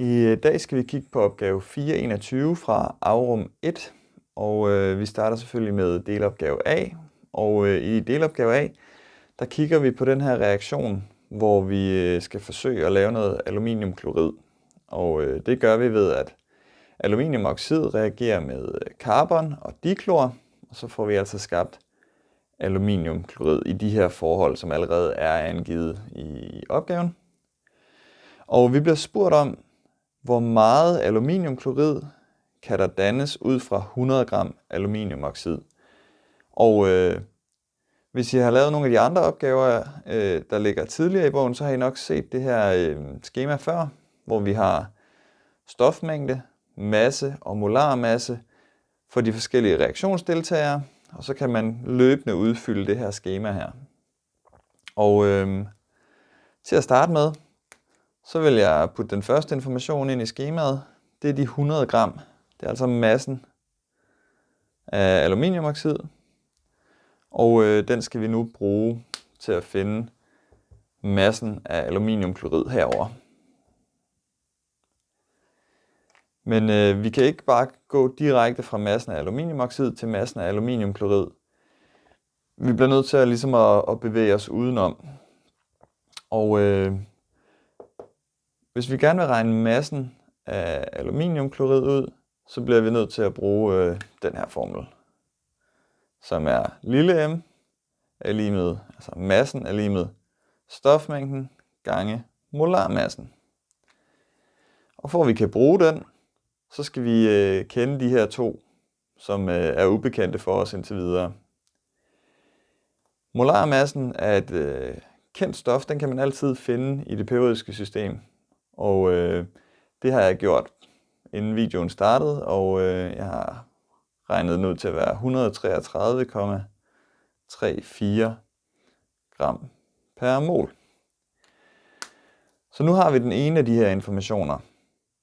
I dag skal vi kigge på opgave 421 fra Aurum 1, og vi starter selvfølgelig med delopgave A. Og i delopgave A, der kigger vi på den her reaktion, hvor vi skal forsøge at lave noget aluminiumklorid. Og det gør vi ved, at aluminiumoxid reagerer med carbon og diklor, og så får vi altså skabt aluminiumklorid i de her forhold, som allerede er angivet i opgaven. Og vi bliver spurgt om, hvor meget aluminiumklorid kan der dannes ud fra 100 gram aluminiumoxid. Og hvis I har lavet nogle af de andre opgaver, der ligger tidligere i bogen, så har I nok set det her skema før, hvor vi har stofmængde, masse og molarmasse for de forskellige reaktionsdeltagere, og så kan man løbende udfylde det her skema her. Og til at starte med, så vil jeg putte den første information ind i skemaet. Det er de 100 gram. Det er altså massen af aluminiumoxid. Og den skal vi nu bruge til at finde massen af aluminiumklorid herover. Men vi kan ikke bare gå direkte fra massen af aluminiumoxid til massen af aluminiumklorid. Vi bliver nødt til at bevæge os udenom. Og hvis vi gerne vil regne massen af aluminiumklorid ud, så bliver vi nødt til at bruge den her formel, som er lille m er lig med, altså massen er lig med stofmængden gange molarmassen. Og for at vi kan bruge den, så skal vi kende de her to, som er ubekendte for os indtil videre. Molarmassen er et kendt stof, den kan man altid finde i det periodiske system. Og det har jeg gjort, inden videoen startede, og jeg har regnet den ud til at være 133,34 gram per mol. Så nu har vi den ene af de her informationer.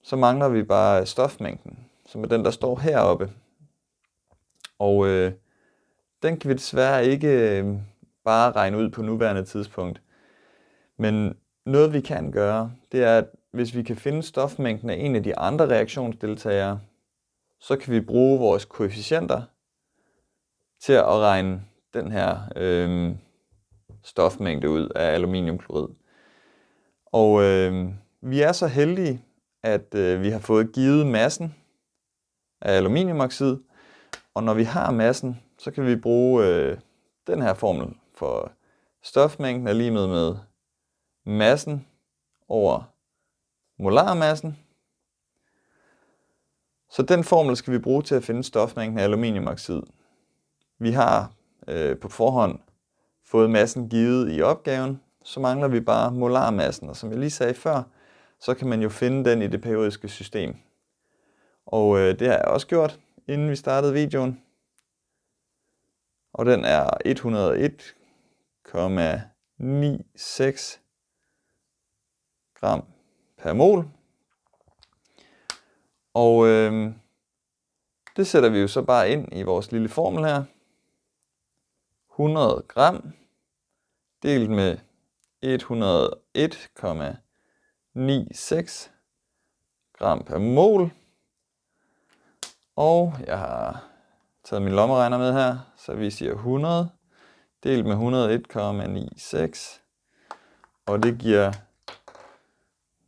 Så mangler vi bare stofmængden, som er den, der står heroppe. Og den kan vi desværre ikke bare regne ud på nuværende tidspunkt. Men noget vi kan gøre, det er, at hvis vi kan finde stofmængden af en af de andre reaktionsdeltagere, så kan vi bruge vores koefficienter til at regne den her stofmængde ud af aluminiumklorid. Og vi er så heldige, at vi har fået givet massen af aluminiumoxid, og når vi har massen, så kan vi bruge den her formel for stofmængden er lig med massen over molarmassen. Så den formel skal vi bruge til at finde stofmængden af aluminiumoxid. Vi har på forhånd fået massen givet i opgaven, så mangler vi bare molarmassen. Og som jeg lige sagde før, så kan man jo finde den i det periodiske system. Og det har jeg også gjort, inden vi startede videoen. Og den er 101,96 gram per mol. Og det sætter vi jo så bare ind i vores lille formel her. 100 gram delt med 101,96 gram per mol. Og jeg har taget min lommeregner med her, så vi siger 100 delt med 101,96. Og det giver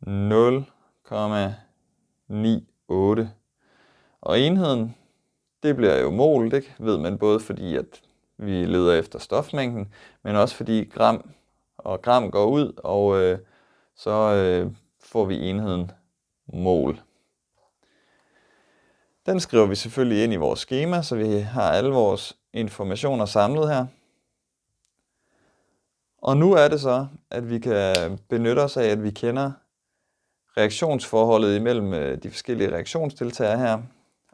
0,98. Og enheden, det bliver jo mol, det ved man både fordi, at vi leder efter stofmængden, men også fordi gram og gram går ud, og så får vi enheden mol. Den skriver vi selvfølgelig ind i vores skema, så vi har alle vores informationer samlet her. Og nu er det så, at vi kan benytte os af, at vi kender reaktionsforholdet imellem de forskellige reaktionsdeltagere her.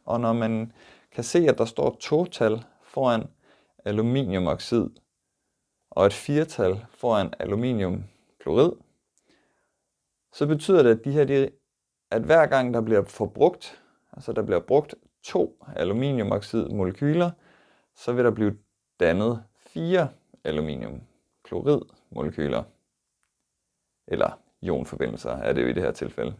Og når man kan se, at der står 2-tal foran aluminiumoxid og et 4-tal foran aluminiumklorid, så betyder det, at hver gang der bliver forbrugt, altså der bliver brugt 2 aluminiumoxidmolekyler, så vil der blive dannet 4 aluminiumkloridmolekyler. Eller ionforbindelser er det jo i det her tilfælde.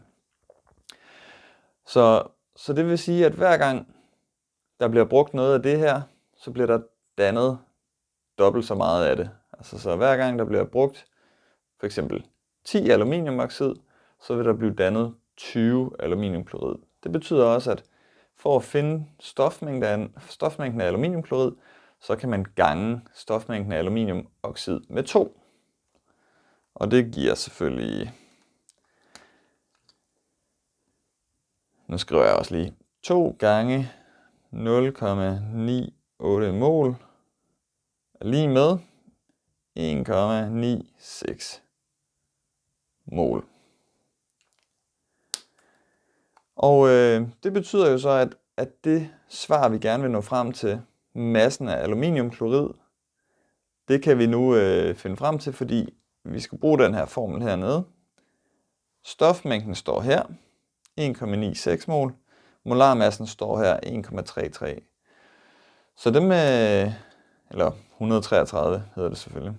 Så det vil sige, at hver gang der bliver brugt noget af det her, så bliver der dannet dobbelt så meget af det. Altså så hver gang der bliver brugt for eksempel 10 aluminiumoxid, så vil der blive dannet 20 aluminiumklorid. Det betyder også, at for at finde stofmængden af aluminiumklorid, så kan man gange stofmængden af aluminiumoxid med 2. Og det giver selvfølgelig, nu skriver jeg også lige, 2 gange 0,98 mol er lige med 1,96 mol. Og det betyder jo så, at det svar, vi gerne vil nå frem til, massen af aluminiumklorid, det kan vi nu finde frem til, fordi vi skal bruge den her formel hernede. Stofmængden står her, 1,96 mol. Molarmassen står her, 1,33. Så dem, eller 133 hedder det selvfølgelig.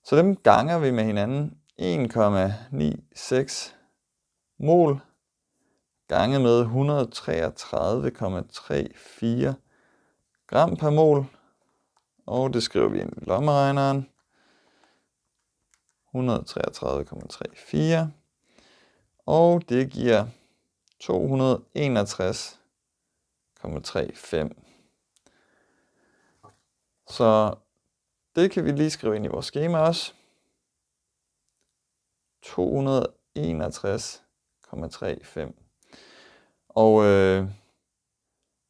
Så dem ganger vi med hinanden. 1,96 mol ganget med 133,34 gram per mol. Og det skriver vi ind i lommeregneren. 133,34. Og det giver 261,35. Så det kan vi lige skrive ind i vores skema også. 261,35. Og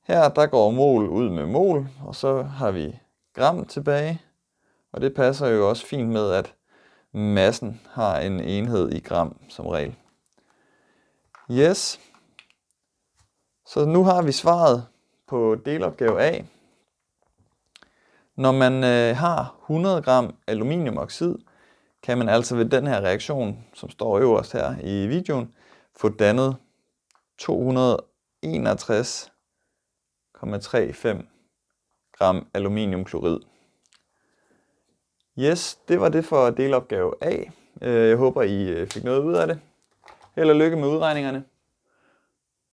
her der går mol ud med mol, og så har vi gram tilbage. Og det passer jo også fint med, at massen har en enhed i gram som regel. Yes. Så nu har vi svaret på delopgave A. Når man har 100 gram aluminiumoxid, kan man altså ved den her reaktion, som står øverst her i videoen, få dannet 261,35 gram aluminiumklorid. Yes, det var det for delopgave A. Jeg håber, I fik noget ud af det. Held og lykke med udregningerne.